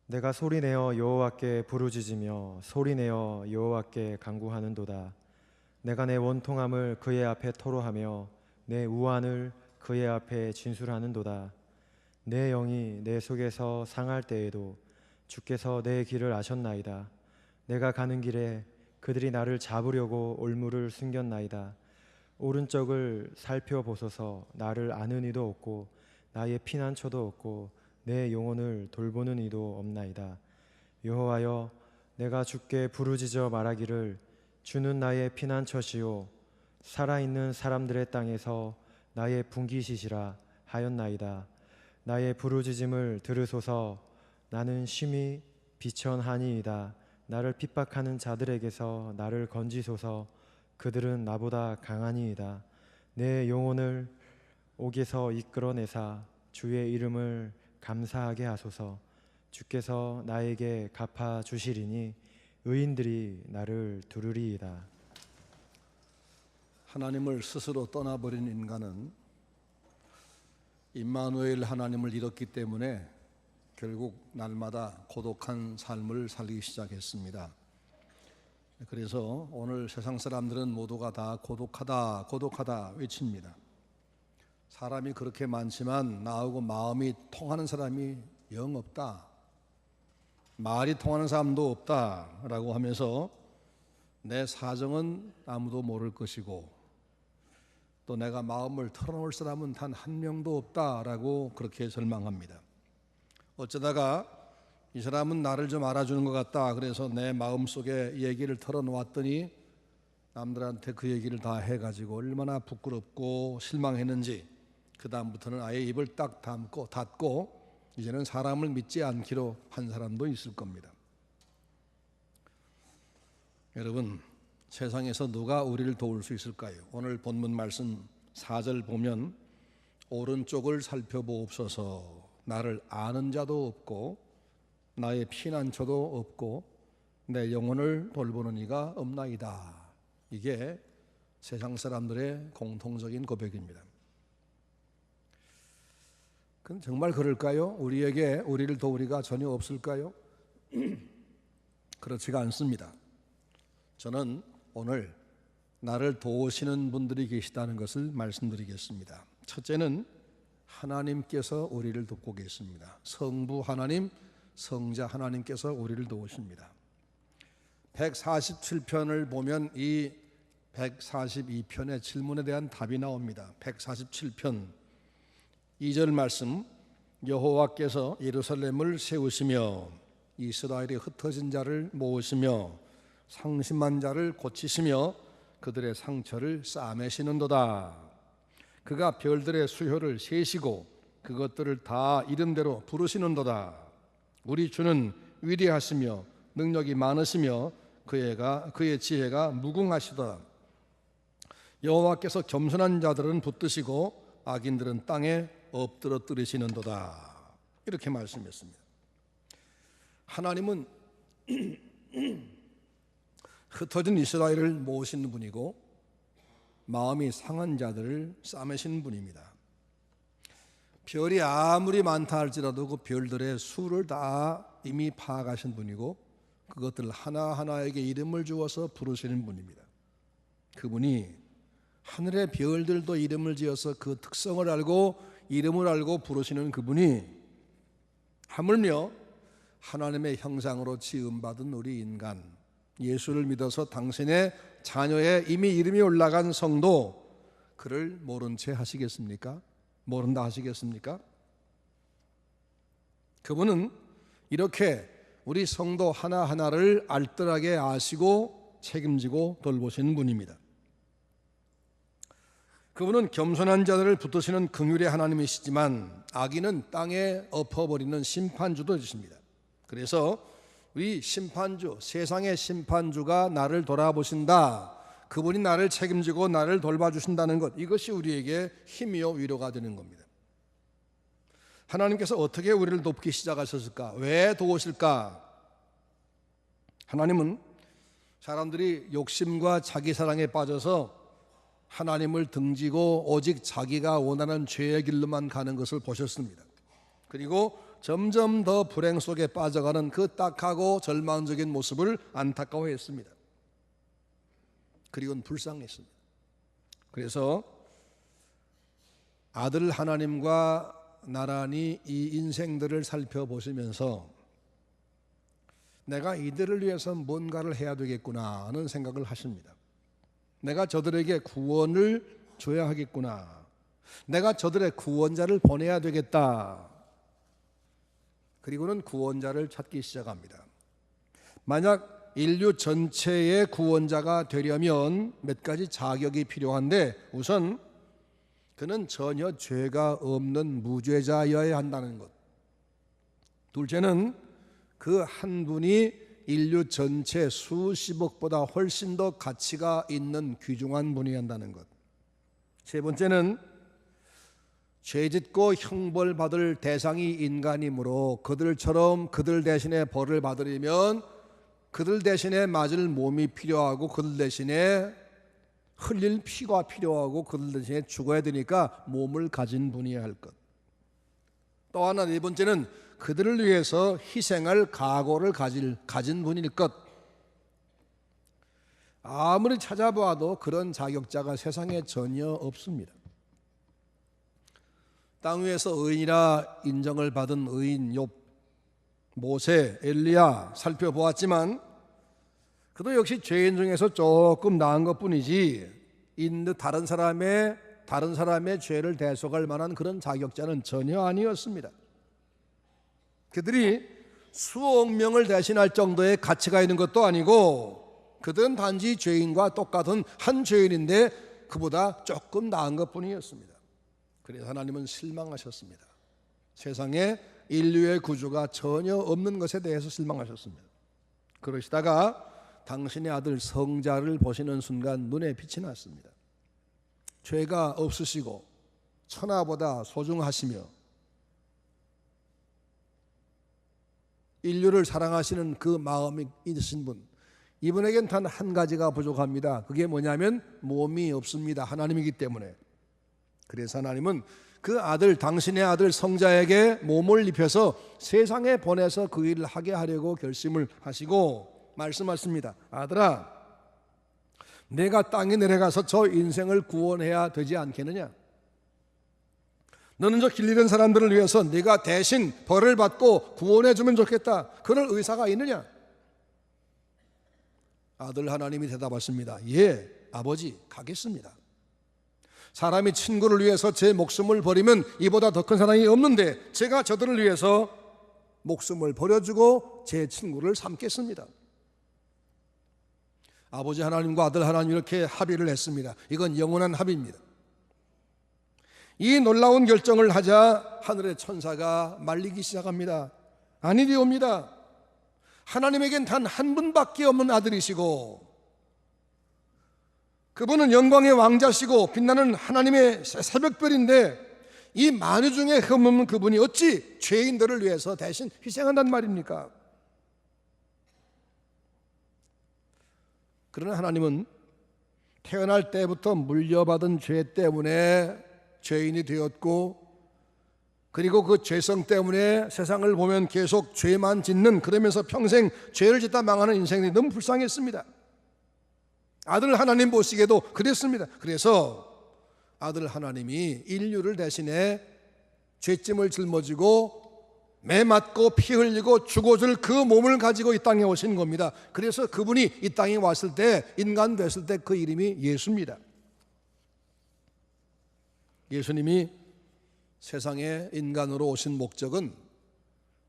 내가 소리내어 여호와께 부르짖으며 소리내어 여호와께 간구하는도다. 내가 내 원통함을 그의 앞에 토로하며 내 우환을 그의 앞에 진술하는도다. 내 영이 내 속에서 상할 때에도 주께서 내 길을 아셨나이다. 내가 가는 길에 그들이 나를 잡으려고 올무를 숨겼나이다. 오른쪽을 살펴보소서. 나를 아는 이도 없고 나의 피난처도 없고 내 영혼을 돌보는 이도 없나이다. 여호와여, 내가 주께 부르짖어 말하기를 주는 나의 피난처시요 살아있는 사람들의 땅에서 나의 분깃이시라 하였나이다. 나의 부르짖음을 들으소서. 나는 심히 비천하니이다. 나를 핍박하는 자들에게서 나를 건지소서. 그들은 나보다 강하니이다. 내 영혼을 옥에서 이끌어내사 주의 이름을 감사하게 하소서. 주께서 나에게 갚아 주시리니 의인들이 나를 두르리이다. 하나님을 스스로 떠나버린 인간은 임마누엘 하나님을 잃었기 때문에 결국 날마다 고독한 삶을 살기 시작했습니다. 그래서 오늘 세상 사람들은 모두가 다 고독하다 고독하다 외칩니다. 사람이 그렇게 많지만 나하고 마음이 통하는 사람이 영 없다, 말이 통하는 사람도 없다라고 하면서 내 사정은 아무도 모를 것이고 또 내가 마음을 털어놓을 사람은 단 한 명도 없다라고 그렇게 절망합니다. 어쩌다가 이 사람은 나를 좀 알아주는 것 같다, 그래서 내 마음속에 얘기를 털어놓았더니 남들한테 그 얘기를 다 해가지고 얼마나 부끄럽고 실망했는지 그 다음부터는 아예 입을 딱 닫고 이제는 사람을 믿지 않기로 한 사람도 있을 겁니다. 여러분, 세상에서 누가 우리를 도울 수 있을까요? 오늘 본문 말씀 4절 보면 오른쪽을 살펴보옵소서. 나를 아는 자도 없고 나의 피난처도 없고 내 영혼을 돌보는 이가 없나이다. 이게 세상 사람들의 공통적인 고백입니다. 그럼 정말 그럴까요? 우리에게 우리를 도우리가 전혀 없을까요? 그렇지가 않습니다. 저는 오늘 나를 도우시는 분들이 계시다는 것을 말씀드리겠습니다. 첫째는 하나님께서 우리를 돕고 계십니다. 성부 하나님, 성자 하나님께서 우리를 도우십니다. 147편을 보면 이 142편의 질문에 대한 답이 나옵니다. 147편 2절 말씀, 여호와께서 예루살렘을 세우시며 이스라엘의 흩어진 자를 모으시며 상심한 자를 고치시며 그들의 상처를 싸매시는도다. 그가 별들의 수효를 세시고 그것들을 다 이름대로 부르시는도다. 우리 주는 위대하시며 능력이 많으시며 그의 지혜가 무궁하시도다. 여호와께서 겸손한 자들은 붙드시고 악인들은 땅에 엎드러뜨리시는도다. 이렇게 말씀했습니다. 하나님은 흩어진 이스라엘을 모으시는 분이고 마음이 상한 자들을 싸매시는 분입니다. 별이 아무리 많다 할지라도 그 별들의 수를 다 이미 파악하신 분이고 그것들 하나하나에게 이름을 주어서 부르시는 분입니다. 그분이 하늘의 별들도 이름을 지어서 그 특성을 알고 이름을 알고 부르시는 그분이 하물며 하나님의 형상으로 지음받은 우리 인간, 예수를 믿어서 당신의 자녀의 이미 이름이 올라간 성도, 그를 모른 채 하시겠습니까? 모른다 하시겠습니까? 그분은 이렇게 우리 성도 하나하나를 알뜰하게 아시고 책임지고 돌보시는 분입니다. 그분은 겸손한 자들을 붙드시는 긍휼의 하나님이시지만 악인은 땅에 엎어버리는 심판주도 되십니다. 그래서 우리 심판주, 세상의 심판주가 나를 돌아보신다, 그분이 나를 책임지고 나를 돌봐주신다는 것, 이것이 우리에게 힘이요 위로가 되는 겁니다. 하나님께서 어떻게 우리를 돕기 시작하셨을까? 왜 도우실까? 하나님은 사람들이 욕심과 자기 사랑에 빠져서 하나님을 등지고 오직 자기가 원하는 죄의 길로만 가는 것을 보셨습니다. 그리고 점점 더 불행 속에 빠져가는 그 딱하고 절망적인 모습을 안타까워했습니다. 그리고는 불쌍했습니다. 그래서 아들 하나님과 나란히 이 인생들을 살펴보시면서 내가 이들을 위해서 뭔가를 해야 되겠구나 하는 생각을 하십니다. 내가 저들에게 구원을 줘야 하겠구나. 내가 저들의 구원자를 보내야 되겠다. 그리고는 구원자를 찾기 시작합니다. 만약 인류 전체의 구원자가 되려면 몇 가지 자격이 필요한데, 우선 그는 전혀 죄가 없는 무죄자여야 한다는 것. 둘째는 그 한 분이 인류 전체 수십억보다 훨씬 더 가치가 있는 귀중한 분이어야 한다는 것. 세 번째는 죄짓고 형벌받을 대상이 인간이므로 그들처럼 그들 대신에 벌을 받으려면 그들 대신에 맞을 몸이 필요하고 그들 대신에 흘릴 피가 필요하고 그들 대신에 죽어야 되니까 몸을 가진 분이어야 할 것. 또 하나 네 번째는 그들을 위해서 희생할 각오를 가진 분일 것. 아무리 찾아봐도 그런 자격자가 세상에 전혀 없습니다. 땅 위에서 의인이라 인정을 받은 의인 욥, 모세, 엘리야 살펴보았지만 그도 역시 죄인 중에서 조금 나은 것뿐이지 다른 사람의 죄를 대속할 만한 그런 자격자는 전혀 아니었습니다. 그들이 수억 명을 대신할 정도의 가치가 있는 것도 아니고 그들은 단지 죄인과 똑같은 한 죄인인데 그보다 조금 나은 것뿐이었습니다. 그래서 하나님은 실망하셨습니다. 세상에 인류의 구주가 전혀 없는 것에 대해서 실망하셨습니다. 그러시다가 당신의 아들 성자를 보시는 순간 눈에 빛이 났습니다. 죄가 없으시고 천하보다 소중하시며 인류를 사랑하시는 그 마음이 있으신 분, 이분에겐 단 한 가지가 부족합니다. 그게 뭐냐면 몸이 없습니다. 하나님이기 때문에. 그래서 하나님은 그 아들, 당신의 아들 성자에게 몸을 입혀서 세상에 보내서 그 일을 하게 하려고 결심을 하시고 말씀하십니다. 아들아, 내가 땅에 내려가서 저 인생을 구원해야 되지 않겠느냐? 너는 저 길 잃은 사람들을 위해서 네가 대신 벌을 받고 구원해 주면 좋겠다. 그럴 의사가 있느냐? 아들 하나님이 대답하십니다. 예, 아버지, 가겠습니다. 사람이 친구를 위해서 제 목숨을 버리면 이보다 더 큰 사랑이 없는데 제가 저들을 위해서 목숨을 버려주고 제 친구를 삼겠습니다. 아버지 하나님과 아들 하나님 이렇게 합의를 했습니다. 이건 영원한 합의입니다. 이 놀라운 결정을 하자 하늘의 천사가 말리기 시작합니다. 아니되옵니다. 하나님에겐 단 한 분밖에 없는 아들이시고 그분은 영광의 왕자시고 빛나는 하나님의 새벽별인데 이 만유 중에 흠없는 그분이 어찌 죄인들을 위해서 대신 희생한단 말입니까? 그러나 하나님은 태어날 때부터 물려받은 죄 때문에 죄인이 되었고 그리고 그 죄성 때문에 세상을 보면 계속 죄만 짓는, 그러면서 평생 죄를 짓다 망하는 인생이 너무 불쌍했습니다. 아들 하나님 보시기에도 그랬습니다. 그래서 아들 하나님이 인류를 대신해 죄짐을 짊어지고 매 맞고 피 흘리고 죽어줄 그 몸을 가지고 이 땅에 오신 겁니다. 그래서 그분이 이 땅에 왔을 때, 인간 됐을 때 그 이름이 예수입니다. 예수님이 세상에 인간으로 오신 목적은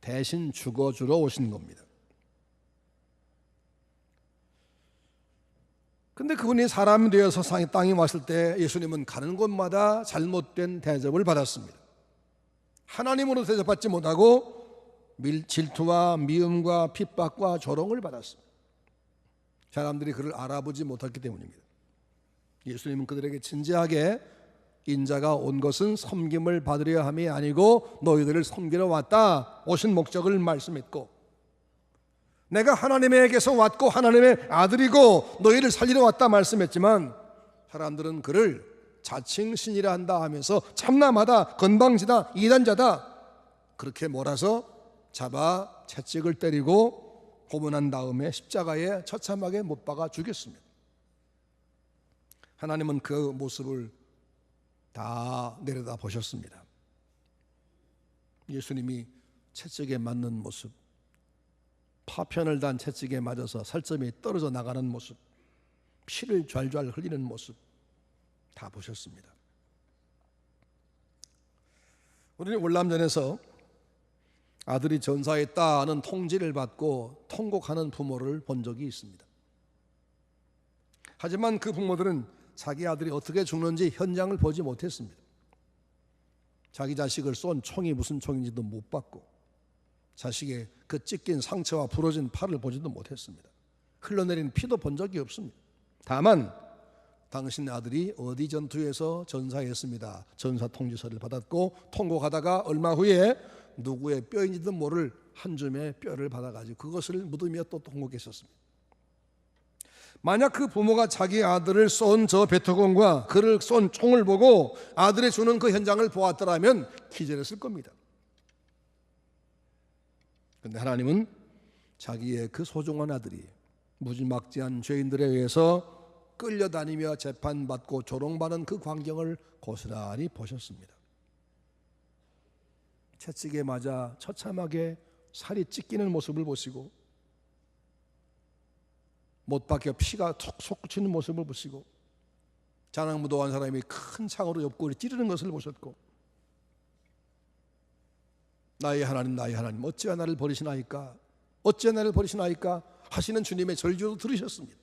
대신 죽어주러 오신 겁니다. 근데 그분이 사람이 되어서 땅에 왔을 때 예수님은 가는 곳마다 잘못된 대접을 받았습니다. 하나님으로 대접받지 못하고 질투와 미움과 핍박과 조롱을 받았습니다. 사람들이 그를 알아보지 못했기 때문입니다. 예수님은 그들에게 진지하게 인자가 온 것은 섬김을 받으려 함이 아니고 너희들을 섬기러 왔다 오신 목적을 말씀했고, 내가 하나님에게서 왔고 하나님의 아들이고 너희를 살리러 왔다 말씀했지만 사람들은 그를 자칭 신이라 한다 하면서 참남하다, 건방지다, 이단자다, 그렇게 몰아서 잡아 채찍을 때리고 고문한 다음에 십자가에 처참하게 못 박아 죽였습니다. 하나님은 그 모습을 다 내려다 보셨습니다. 예수님이 채찍에 맞는 모습, 파편을 단 채찍에 맞아서 살점이 떨어져 나가는 모습, 피를 좔좔 흘리는 모습 다 보셨습니다. 우리는 월남전에서 아들이 전사했다는 통지를 받고 통곡하는 부모를 본 적이 있습니다. 하지만 그 부모들은 자기 아들이 어떻게 죽는지 현장을 보지 못했습니다. 자기 자식을 쏜 총이 무슨 총인지도 못 봤고, 자식의 그 찢긴 상처와 부러진 팔을 보지도 못했습니다. 흘러내린 피도 본 적이 없습니다. 다만 당신 아들이 어디 전투에서 전사했습니다, 전사 통지서를 받았고, 통곡하다가 얼마 후에 누구의 뼈인지도 모를 한 줌의 뼈를 받아가지고 그것을 묻으며 또 통곡했었습니다. 만약 그 부모가 자기 아들을 쏜 저 베토건과 그를 쏜 총을 보고 아들이 주는 그 현장을 보았더라면 기절했을 겁니다. 그런데 하나님은 자기의 그 소중한 아들이 무지막지한 죄인들에 의해서 끌려다니며 재판받고 조롱받는 그 광경을 고스란히 보셨습니다. 채찍에 맞아 처참하게 살이 찢기는 모습을 보시고, 못 박혀 피가 톡 솟구치는 모습을 보시고, 자랑무도한 사람이 큰 창으로 옆구리 찌르는 것을 보셨고, 나의 하나님 나의 하나님 어찌하여 나를 버리시나이까, 어찌하여 나를 버리시나이까 하시는 주님의 절규도 들으셨습니다.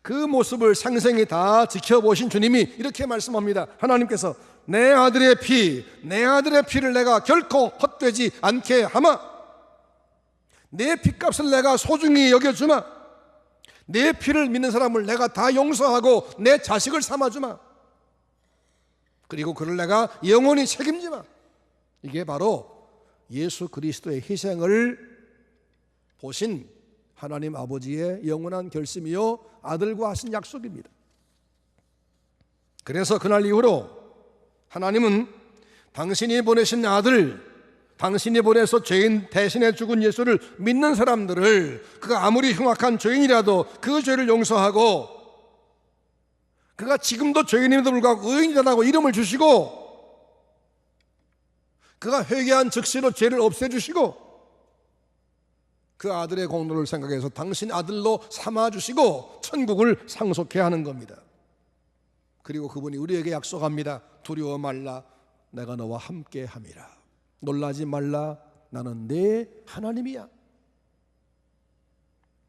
그 모습을 생생히 다 지켜보신 주님이 이렇게 말씀합니다. 하나님께서 내 아들의 피를 내가 결코 헛되지 않게 하마, 내 피값을 내가 소중히 여겨주마, 내 피를 믿는 사람을 내가 다 용서하고 내 자식을 삼아주마, 그리고 그를 내가 영원히 책임지마. 이게 바로 예수 그리스도의 희생을 보신 하나님 아버지의 영원한 결심이요 아들과 하신 약속입니다. 그래서 그날 이후로 하나님은 당신이 보내신 아들, 당신이 보내서 죄인 대신에 죽은 예수를 믿는 사람들을, 그가 아무리 흉악한 죄인이라도 그 죄를 용서하고, 그가 지금도 죄인임에도 불구하고 의인이라고 이름을 주시고, 그가 회개한 즉시로 죄를 없애주시고, 그 아들의 공로를 생각해서 당신 아들로 삼아주시고 천국을 상속해 하는 겁니다. 그리고 그분이 우리에게 약속합니다. 두려워 말라, 내가 너와 함께 함이라. 놀라지 말라, 나는 네 하나님이야.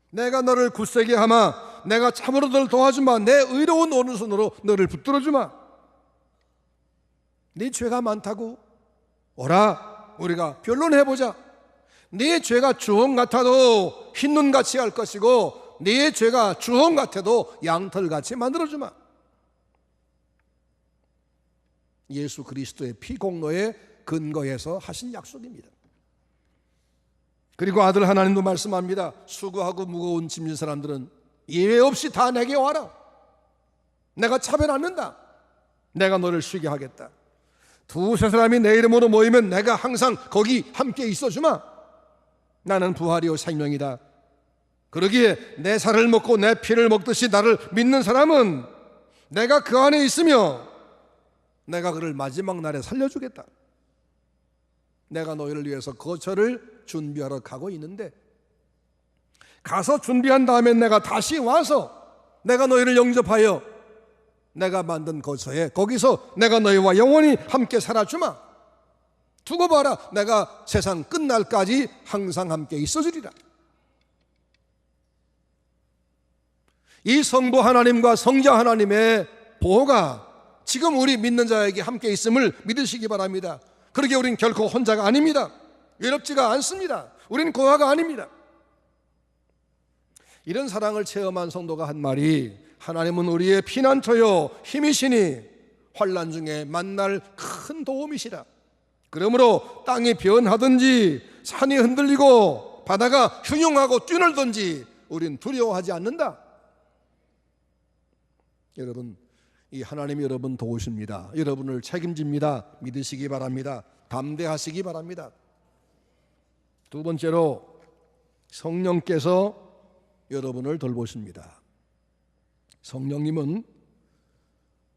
내가 너를 굳세게 하마, 내가 참으로 너를 도와주마, 내 의로운 오른손으로 너를 붙들어주마. 네 죄가 많다고? 오라, 우리가 변론해보자. 네 죄가 주홍 같아도 흰눈같이 할 것이고, 네 죄가 주홍 같아도 양털같이 만들어주마. 예수 그리스도의 피공로에 근거해서 하신 약속입니다. 그리고 아들 하나님도 말씀합니다. 수고하고 무거운 짐진 사람들은 예외 없이 다 내게 와라. 내가 차별 않는다. 내가 너를 쉬게 하겠다. 두세 사람이 내 이름으로 모이면 내가 항상 거기 함께 있어주마. 나는 부활이요 생명이다. 그러기에 내 살을 먹고 내 피를 먹듯이 나를 믿는 사람은 내가 그 안에 있으며 내가 그를 마지막 날에 살려주겠다. 내가 너희를 위해서 거처를 준비하러 가고 있는데, 가서 준비한 다음에 내가 다시 와서 내가 너희를 영접하여 내가 만든 거처에 거기서 내가 너희와 영원히 함께 살아주마. 두고 봐라, 내가 세상 끝날까지 항상 함께 있어주리라. 이 성부 하나님과 성자 하나님의 보호가 지금 우리 믿는 자에게 함께 있음을 믿으시기 바랍니다. 그러기에 우린 결코 혼자가 아닙니다. 외롭지가 않습니다. 우린 고아가 아닙니다. 이런 사랑을 체험한 성도가 한 말이, 하나님은 우리의 피난처요 힘이시니 환난 중에 만날 큰 도움이시라. 그러므로 땅이 변하든지 산이 흔들리고 바다가 흉흉하고 뛰놀든지 우린 두려워하지 않는다. 여러분, 이 하나님이 여러분 도우십니다. 여러분을 책임집니다. 믿으시기 바랍니다. 담대하시기 바랍니다. 두 번째로 성령께서 여러분을 돌보십니다. 성령님은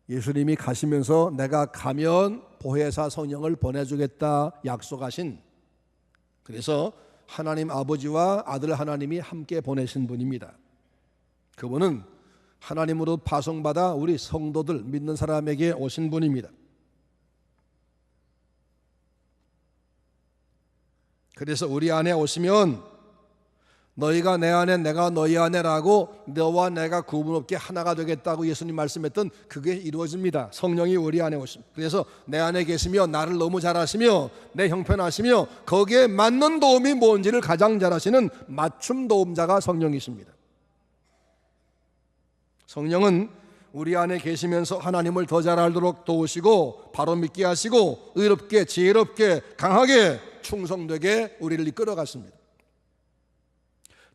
예수님이 가시면서 내가 가면 보혜사 성령을 보내주겠다 약속하신, 그래서 하나님 아버지와 아들 하나님이 함께 보내신 분입니다. 그분은 하나님으로 파송받아 우리 성도들 믿는 사람에게 오신 분입니다. 그래서 우리 안에 오시면 너희가 내 안에 내가 너희 안에라고 너와 내가 구분 없게 하나가 되겠다고 예수님 말씀했던 그게 이루어집니다. 성령이 우리 안에 오십니다. 그래서 내 안에 계시며 나를 너무 잘 아시며 내 형편하시며 거기에 맞는 도움이 뭔지를 가장 잘 아시는 맞춤 도움자가 성령이십니다. 성령은 우리 안에 계시면서 하나님을 더 잘 알도록 도우시고 바로 믿게 하시고 의롭게 지혜롭게 강하게 충성되게 우리를 이끌어 갔습니다.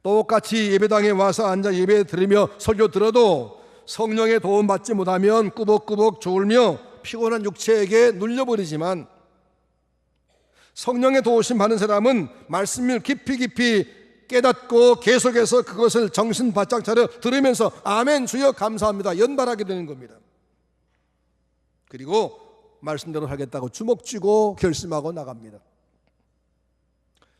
똑같이 예배당에 와서 앉아 예배 들으며 설교 들어도 성령의 도움 받지 못하면 꾸벅꾸벅 졸며 피곤한 육체에게 눌려버리지만, 성령의 도우심 받는 사람은 말씀을 깊이 깨닫고 계속해서 그것을 정신 바짝 차려 들으면서 아멘 주여 감사합니다 연발하게 되는 겁니다. 그리고 말씀대로 하겠다고 주먹 쥐고 결심하고 나갑니다.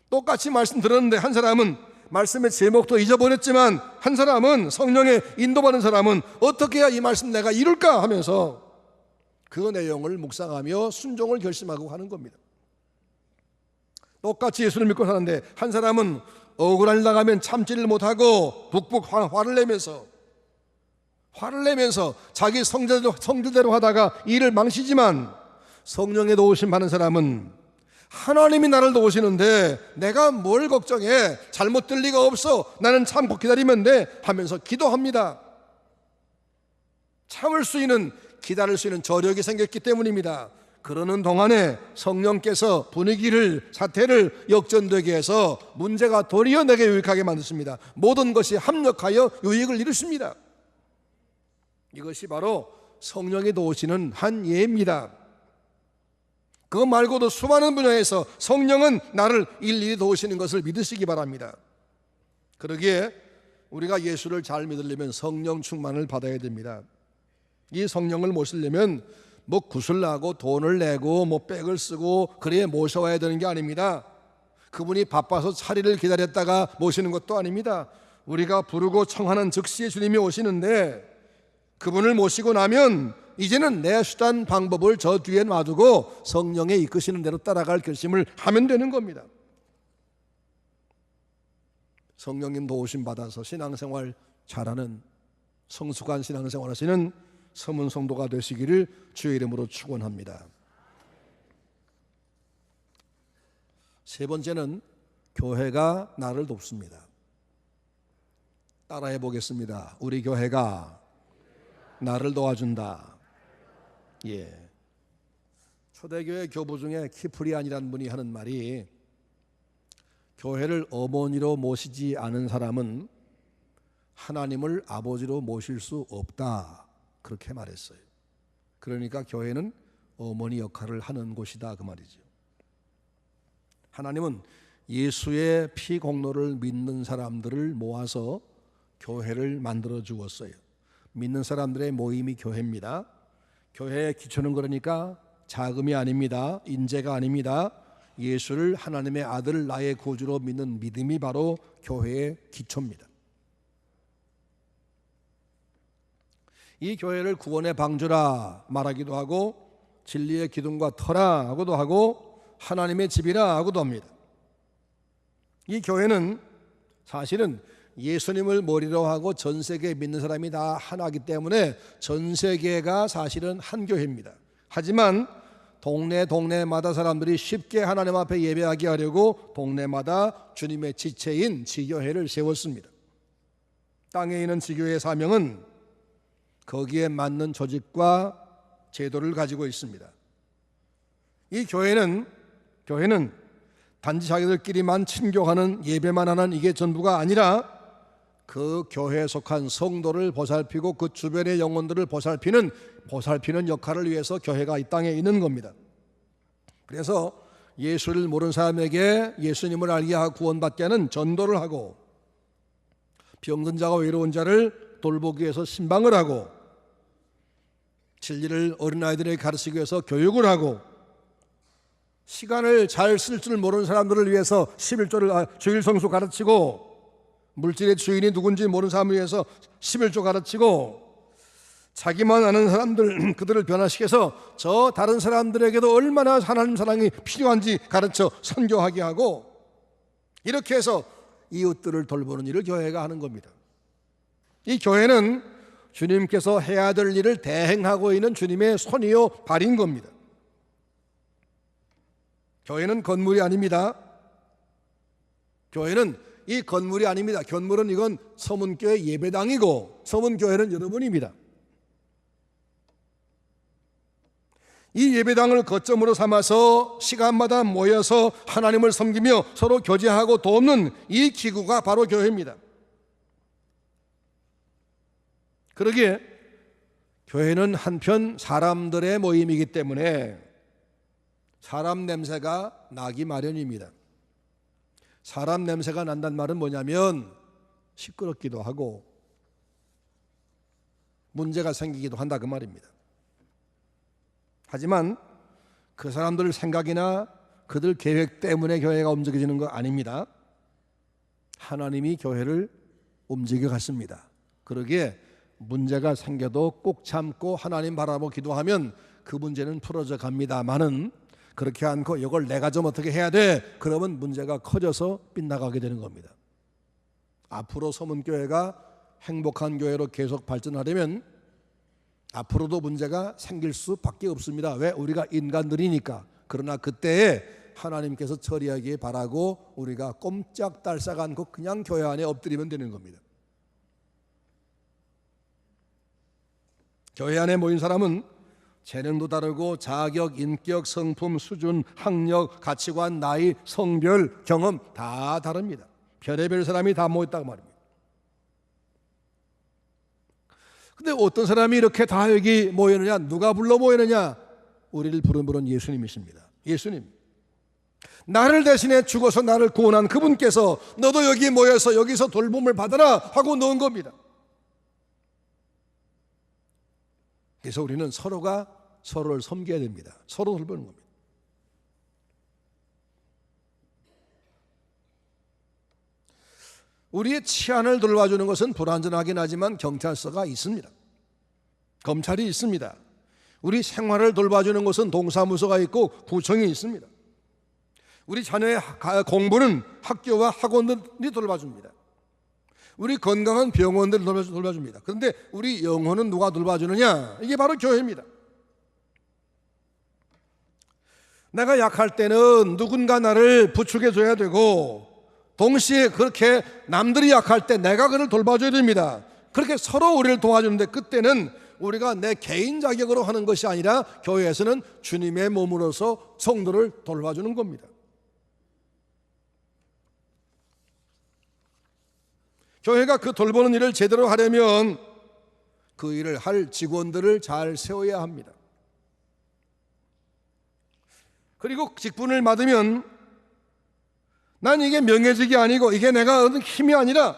똑같이 말씀 들었는데 한 사람은 말씀의 제목도 잊어버렸지만 한 사람은 성령의 인도받는 사람은 어떻게 해야 이 말씀 내가 이룰까 하면서 그 내용을 묵상하며 순종을 결심하고 하는 겁니다. 똑같이 예수를 믿고 사는데 한 사람은 억울한 일 당하면 참지를 못하고 북북 화를 내면서 자기 성질대로 하다가 일을 망치지만, 성령의 도우심 받는 사람은 하나님이 나를 도우시는데 내가 뭘 걱정해, 잘못 될 리가 없어, 나는 참고 기다리면 돼 하면서 기도합니다. 참을 수 있는, 기다릴 수 있는 저력이 생겼기 때문입니다. 그러는 동안에 성령께서 분위기를, 사태를 역전되게 해서 문제가 도리어 내게 유익하게 만드십니다. 모든 것이 합력하여 유익을 이루십니다. 이것이 바로 성령이 도우시는 한 예입니다. 그거 말고도 수많은 분야에서 성령은 나를 일일이 도우시는 것을 믿으시기 바랍니다. 그러기에 우리가 예수를 잘 믿으려면 성령 충만을 받아야 됩니다. 이 성령을 모시려면 뭐 구슬나고 돈을 내고 뭐 백을 쓰고 그래야 모셔와야 되는 게 아닙니다. 그분이 바빠서 차리를 기다렸다가 모시는 것도 아닙니다. 우리가 부르고 청하는 즉시에 주님이 오시는데, 그분을 모시고 나면 이제는 내 수단 방법을 저 뒤에 놔두고 성령의 이끄시는 대로 따라갈 결심을 하면 되는 겁니다. 성령님 도우심 받아서 신앙생활 잘하는 성숙한 신앙생활 하시는 서문 성도가 되시기를 주의 이름으로 축원합니다. 세 번째는 교회가 나를 돕습니다. 따라해 보겠습니다. 우리 교회가 나를 도와준다. 초대교회 교부 중에 키프리안이라는 분이 하는 말이, 교회를 어머니로 모시지 않은 사람은 하나님을 아버지로 모실 수 없다, 그렇게 말했어요. 그러니까 교회는 어머니 역할을 하는 곳이다, 그 말이죠. 하나님은 예수의 피 공로를 믿는 사람들을 모아서 교회를 만들어 주었어요. 믿는 사람들의 모임이 교회입니다. 교회의 기초는 그러니까 자금이 아닙니다. 인재가 아닙니다. 예수를 하나님의 아들 나의 구주로 믿는 믿음이 바로 교회의 기초입니다. 이 교회를 구원의 방주라 말하기도 하고 진리의 기둥과 터라 하고도 하고 하나님의 집이라 하고도 합니다. 이 교회는 사실은 예수님을 머리로 하고 전 세계에 믿는 사람이 다 하나이기 때문에 전 세계가 사실은 한 교회입니다. 하지만 동네마다 사람들이 쉽게 하나님 앞에 예배하게 하려고 동네마다 주님의 지체인 지교회를 세웠습니다. 땅에 있는 지교회의 사명은 거기에 맞는 조직과 제도를 가지고 있습니다. 이 교회는 단지 자기들끼리만 친교하는 예배만 하는 이게 전부가 아니라 그 교회에 속한 성도를 보살피고 그 주변의 영혼들을 보살피는 역할을 위해서 교회가 이 땅에 있는 겁니다. 그래서 예수를 모르는 사람에게 예수님을 알게 하고 구원받게 하는 전도를 하고, 병든 자와 외로운 자를 돌보기 위해서 신방을 하고, 진리를 어린아이들에게 가르치기 위해서 교육을 하고, 시간을 잘 쓸 줄 모르는 사람들을 위해서 11조를 주일성수 가르치고, 물질의 주인이 누군지 모르는 사람을 위해서 11조 가르치고, 자기만 아는 사람들 그들을 변화시켜서 저 다른 사람들에게도 얼마나 하나님 사랑이 필요한지 가르쳐 선교하게 하고, 이렇게 해서 이웃들을 돌보는 일을 교회가 하는 겁니다. 이 교회는 주님께서 해야 될 일을 대행하고 있는 주님의 손이요 발인 겁니다. 교회는 건물이 아닙니다. 교회는 이 건물이 아닙니다. 건물은 이건 서문교회 예배당이고, 서문교회는 여러분입니다. 이 예배당을 거점으로 삼아서 시간마다 모여서 하나님을 섬기며 서로 교제하고 돕는 이 기구가 바로 교회입니다. 그러기에 교회는 한편 사람들의 모임이기 때문에 사람 냄새가 나기 마련입니다. 사람 냄새가 난다는 말은 뭐냐면 시끄럽기도 하고 문제가 생기기도 한다 그 말입니다. 하지만 그 사람들 생각이나 그들 계획 때문에 교회가 움직여지는 거 아닙니다. 하나님이 교회를 움직여 갔습니다. 그러기에 문제가 생겨도 꼭 참고 하나님 바라보고 기도하면 그 문제는 풀어져 갑니다만은, 그렇게 않고 이걸 내가 좀 어떻게 해야 돼? 그러면 문제가 커져서 빗나가게 되는 겁니다. 앞으로 서문교회가 행복한 교회로 계속 발전하려면 앞으로도 문제가 생길 수밖에 없습니다. 왜? 우리가 인간들이니까. 그러나 그때에 하나님께서 처리하기에 바라고 우리가 꼼짝달싹 않고 그냥 교회 안에 엎드리면 되는 겁니다. 교회 안에 모인 사람은 재능도 다르고 자격, 인격, 성품, 수준, 학력, 가치관, 나이, 성별, 경험 다 다릅니다. 별의별 사람이 다 모였다고 말입니다. 근데 어떤 사람이 이렇게 다 여기 모이느냐? 누가 불러 모이느냐? 우리를 부른 분은 예수님이십니다. 예수님. 나를 대신해 죽어서 나를 구원한 그분께서 너도 여기 모여서 여기서 돌봄을 받아라 하고 놓은 겁니다. 그래서 우리는 서로가 서로를 섬겨야 됩니다. 서로 돌보는 겁니다. 우리의 치안을 돌봐주는 것은 불완전하긴 하지만 경찰서가 있습니다. 검찰이 있습니다. 우리 생활을 돌봐주는 것은 동사무소가 있고 구청이 있습니다. 우리 자녀의 공부는 학교와 학원들이 돌봐줍니다. 우리 건강한 병원들을 돌봐줍니다. 그런데 우리 영혼은 누가 돌봐주느냐? 이게 바로 교회입니다. 내가 약할 때는 누군가 나를 부축해줘야 되고, 동시에 그렇게 남들이 약할 때 내가 그를 돌봐줘야 됩니다. 그렇게 서로 우리를 도와주는데, 그때는 우리가 내 개인 자격으로 하는 것이 아니라 교회에서는 주님의 몸으로서 성도를 돌봐주는 겁니다. 교회가 그 돌보는 일을 제대로 하려면 그 일을 할 직원들을 잘 세워야 합니다. 그리고 직분을 맡으면 난 이게 명예직이 아니고 이게 내가 얻은 힘이 아니라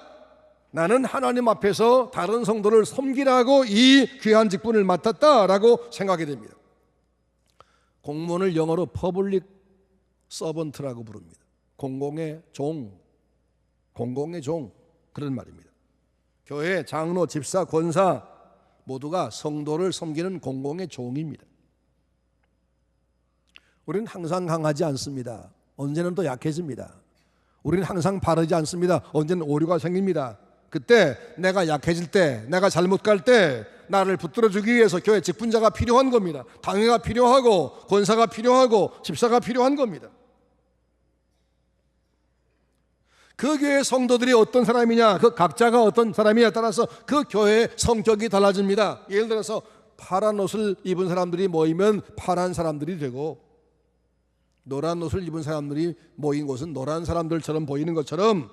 나는 하나님 앞에서 다른 성도를 섬기라고 이 귀한 직분을 맡았다라고 생각이 됩니다. 공무원을 영어로 퍼블릭 서번트라고 부릅니다. 공공의 종, 공공의 종, 그런 말입니다. 교회, 장로, 집사, 권사 모두가 성도를 섬기는 공공의 종입니다. 우리는 항상 강하지 않습니다. 언제는 또 약해집니다. 우리는 항상 바르지 않습니다. 언제는 오류가 생깁니다. 그때 내가 약해질 때, 내가 잘못 갈 때 나를 붙들어주기 위해서 교회 직분자가 필요한 겁니다. 당회가 필요하고 권사가 필요하고 집사가 필요한 겁니다. 그 교회 성도들이 어떤 사람이냐, 그 각자가 어떤 사람이냐에 따라서 그 교회의 성격이 달라집니다. 예를 들어서 파란 옷을 입은 사람들이 모이면 파란 사람들이 되고, 노란 옷을 입은 사람들이 모인 곳은 노란 사람들처럼 보이는 것처럼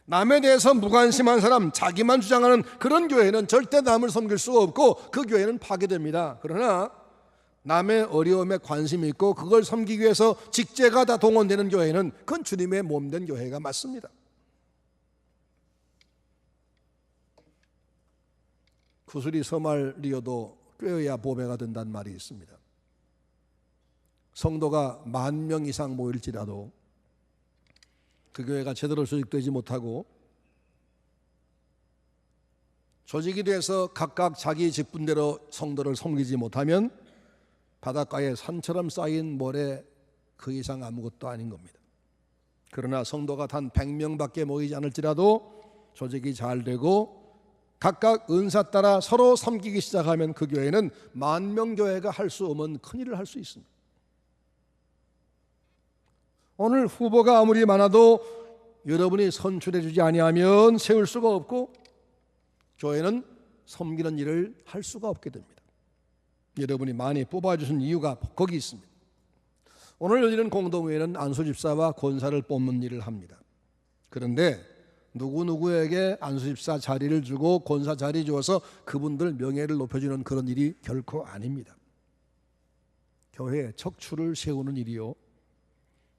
남에 대해서 무관심한 사람, 자기만 주장하는 그런 교회는 절대 남을 섬길 수가 없고 그 교회는 파괴됩니다. 그러나 남의 어려움에 관심이 있고 그걸 섬기기 위해서 직제가 다 동원되는 교회는 그건 주님의 몸된 교회가 맞습니다. 구슬이 서말리어도 꿰어야 보배가 된다는 말이 있습니다. 성도가 10,000명 이상 모일지라도 그 교회가 제대로 조직되지 못하고 조직이 돼서 각각 자기 직분대로 성도를 섬기지 못하면 바닷가에 산처럼 쌓인 모래 그 이상 아무것도 아닌 겁니다. 그러나 성도가 단 100명밖에 모이지 않을지라도 조직이 잘 되고 각각 은사 따라 서로 섬기기 시작하면 그 교회는 10,000명 교회가 할 수 없는 큰일을 할 수 있습니다. 오늘 후보가 아무리 많아도 여러분이 선출해 주지 아니하면 세울 수가 없고 교회는 섬기는 일을 할 수가 없게 됩니다. 여러분이 많이 뽑아주신 이유가 거기 있습니다. 오늘 열리는 공동회의는 안수집사와 권사를 뽑는 일을 합니다. 그런데 누구누구에게 안수집사 자리를 주고 권사 자리 주어서 그분들 명예를 높여주는 그런 일이 결코 아닙니다. 교회에 척추를 세우는 일이요,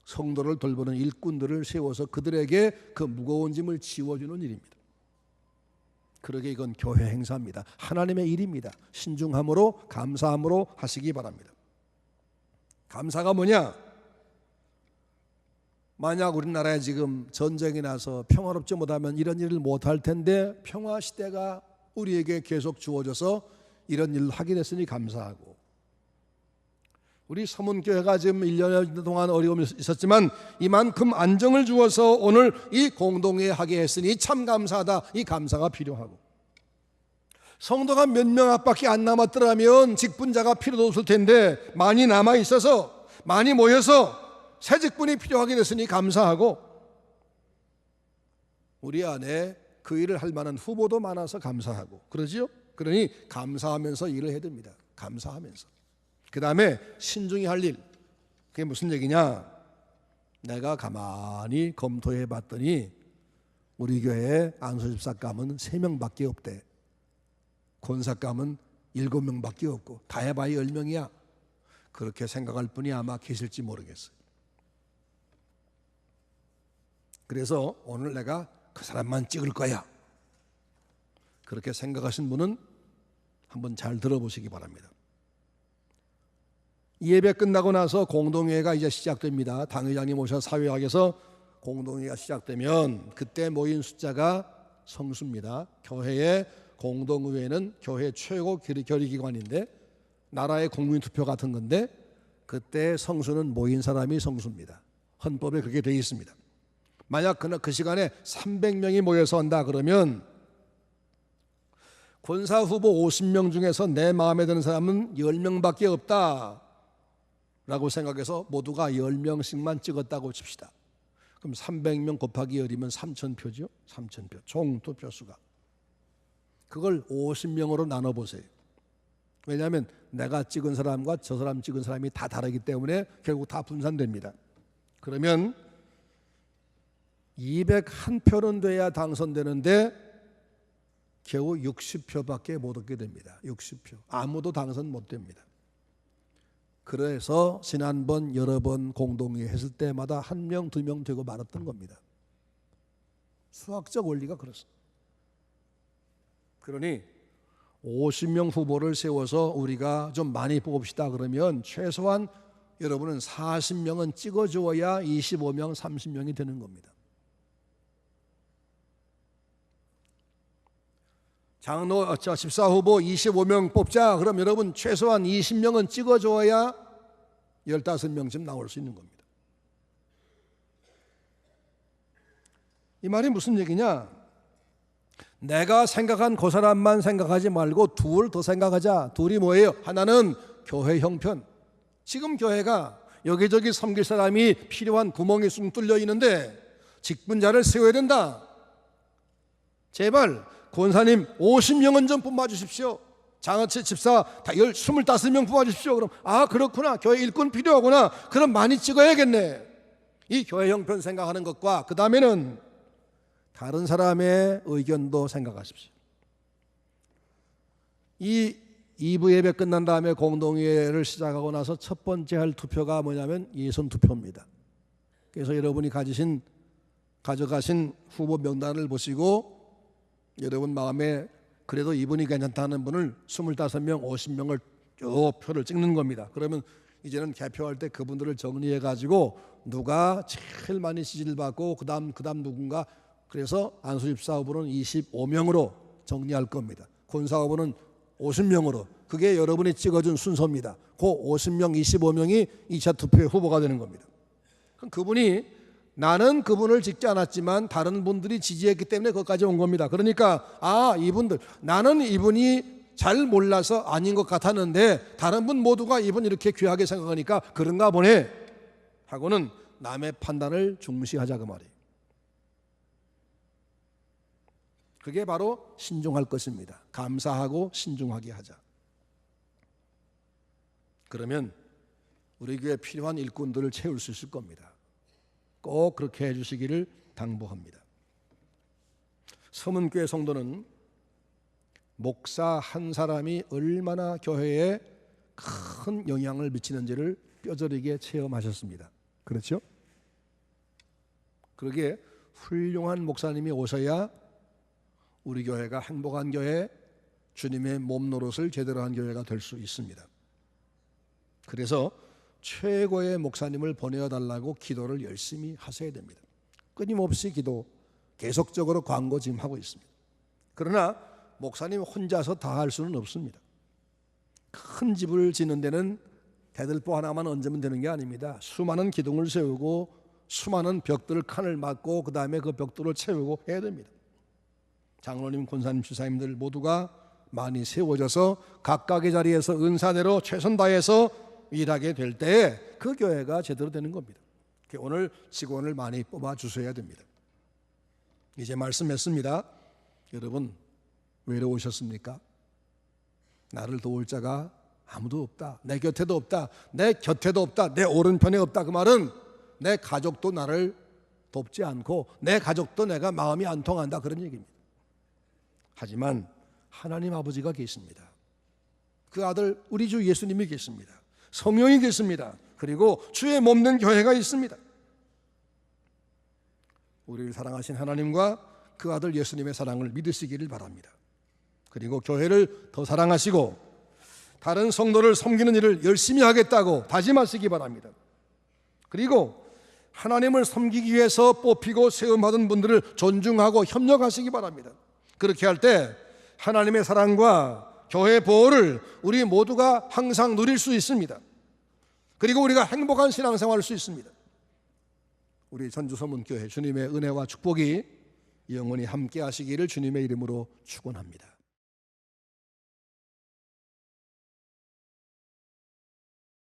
성도를 돌보는 일꾼들을 세워서 그들에게 그 무거운 짐을 지워주는 일입니다. 그러게 이건 교회 행사입니다. 하나님의 일입니다. 신중함으로 감사함으로 하시기 바랍니다. 감사가 뭐냐? 만약 우리나라에 지금 전쟁이 나서 평화롭지 못하면 이런 일을 못할 텐데 평화 시대가 우리에게 계속 주어져서 이런 일을 하게 됐으니 감사하고, 우리 서문교회가 지금 1년 동안 어려움이 있었지만 이만큼 안정을 주어서 오늘 이 공동회의 하게 했으니 참 감사하다, 이 감사가 필요하고, 성도가 몇 명 앞밖에 안 남았더라면 직분자가 필요도 없을 텐데 많이 남아 있어서 많이 모여서 새 직분이 필요하게 됐으니 감사하고, 우리 안에 그 일을 할 만한 후보도 많아서 감사하고, 그러지요? 그러니 감사하면서 일을 해야 됩니다. 감사하면서. 그 다음에 신중히 할 일, 그게 무슨 얘기냐? 내가 가만히 검토해 봤더니 우리 교회에 안수집사감은 3명밖에 없대. 권사감은 7명밖에 없고 다 해봐야 10명이야. 그렇게 생각할 분이 아마 계실지 모르겠어요. 그래서 오늘 내가 그 사람만 찍을 거야, 그렇게 생각하신 분은 한번 잘 들어보시기 바랍니다. 예배 끝나고 나서 공동회의가 이제 시작됩니다. 당회장님 오셔서 사회학에서 공동회의가 시작되면 그때 모인 숫자가 성수입니다. 교회의 공동의회는 교회 최고 결의기관인데 나라의 국민투표 같은 건데 그때 성수는 모인 사람이 성수입니다. 헌법에 그렇게 되어 있습니다. 만약 그 시간에 300명이 모여서 한다 그러면 권사 후보 50명 중에서 내 마음에 드는 사람은 10명밖에 없다 라고 생각해서 모두가 10명씩만 찍었다고 칩시다. 그럼 300명 곱하기 10이면 3,000표죠. 3,000표 총 투표수가. 그걸 50명으로 나눠보세요. 왜냐하면 내가 찍은 사람과 저 사람 찍은 사람이 다 다르기 때문에 결국 다 분산됩니다. 그러면 201표는 돼야 당선되는데 겨우 60표밖에 못 얻게 됩니다. 60표. 아무도 당선 못 됩니다. 그래서 지난번 여러 번 공동회의 했을 때마다 1명, 2명 되고 말았던 겁니다. 수학적 원리가 그렇습니다. 그러니 50명 후보를 세워서 우리가 좀 많이 뽑읍시다 그러면 최소한 여러분은 40명은 찍어주어야 25명, 30명이 되는 겁니다. 장로, 집사 후보 25명 뽑자 그럼 여러분 최소한 20명은 찍어줘야 15명쯤 나올 수 있는 겁니다. 이 말이 무슨 얘기냐? 내가 생각한 그 사람만 생각하지 말고 둘 더 생각하자. 둘이 뭐예요? 하나는 교회 형편. 지금 교회가 여기저기 섬길 사람이 필요한 구멍이 숭 뚫려 있는데 직분자를 세워야 된다. 제발 권사님 50명은 좀 뽑아주십시오. 장어치 집사 다 25명 뽑아주십시오. 그럼 그렇구나, 교회 일꾼 필요하구나, 그럼 많이 찍어야겠네. 이 교회 형편 생각하는 것과 그 다음에는 다른 사람의 의견도 생각하십시오. 이 2부 예배 끝난 다음에 공동회의를 시작하고 나서 첫 번째 할 투표가 뭐냐면 예선 투표입니다. 그래서 여러분이 가져가신 후보 명단을 보시고 여러분 마음에 그래도 이분이 괜찮다는 분을 25명, 50명을 쭉 표를 찍는 겁니다. 그러면 이제는 개표할 때 그분들을 정리해 가지고 누가 제일 많이 지지를 받고 그다음 누군가, 그래서 안수집사 후보는 25명으로 정리할 겁니다. 권사 후보는 50명으로. 그게 여러분이 찍어준 순서입니다. 그 50명, 25명이 2차 투표의 후보가 되는 겁니다. 그럼 그분이 나는 그분을 찍지 않았지만 다른 분들이 지지했기 때문에 거기까지 온 겁니다. 그러니까 이분들, 나는 이분이 잘 몰라서 아닌 것 같았는데 다른 분 모두가 이분 이렇게 귀하게 생각하니까 그런가 보네 하고는 남의 판단을 중시하자 그 말이에요. 그게 바로 신중할 것입니다. 감사하고 신중하게 하자. 그러면 우리 교회에 필요한 일꾼들을 채울 수 있을 겁니다. 꼭 그렇게 해주시기를 당부합니다. 서문교회 성도는 목사 한 사람이 얼마나 교회에 큰 영향을 미치는지를 뼈저리게 체험하셨습니다. 그렇죠? 그러기에 훌륭한 목사님이 오셔야 우리 교회가 행복한 교회, 주님의 몸 노릇을 제대로 한 교회가 될 수 있습니다. 그래서 최고의 목사님을 보내어달라고 기도를 열심히 하셔야 됩니다. 끊임없이 기도, 계속적으로 광고 지금 하고 있습니다. 그러나 목사님 혼자서 다 할 수는 없습니다. 큰 집을 짓는 데는 대들보 하나만 얹으면 되는 게 아닙니다. 수많은 기둥을 세우고 수많은 벽들을 칸을 막고 그 다음에 그 벽돌을 채우고 해야 됩니다. 장로님, 권사님, 주사님들 모두가 많이 세워져서 각각의 자리에서 은사대로 최선 다해서 일하게 될 때 그 교회가 제대로 되는 겁니다. 오늘 직원을 많이 뽑아 주셔야 됩니다. 이제 말씀했습니다. 여러분 외로우셨습니까? 나를 도울 자가 아무도 없다. 내 곁에도 없다. 내 곁에도 없다. 내 오른편에 없다. 그 말은 내 가족도 나를 돕지 않고 내 가족도 내가 마음이 안 통한다, 그런 얘기입니다. 하지만 하나님 아버지가 계십니다. 그 아들 우리 주 예수님이 계십니다. 성령이 계십니다. 그리고 주의 몸된 교회가 있습니다. 우리를 사랑하신 하나님과 그 아들 예수님의 사랑을 믿으시기를 바랍니다. 그리고 교회를 더 사랑하시고 다른 성도를 섬기는 일을 열심히 하겠다고 다짐하시기 바랍니다. 그리고 하나님을 섬기기 위해서 뽑히고 세움받은 분들을 존중하고 협력하시기 바랍니다. 그렇게 할 때 하나님의 사랑과 교회의 보호를 우리 모두가 항상 누릴 수 있습니다. 그리고 우리가 행복한 신앙생활을 할 수 있습니다. 우리 전주서문교회 주님의 은혜와 축복이 영원히 함께 하시기를 주님의 이름으로 축원합니다.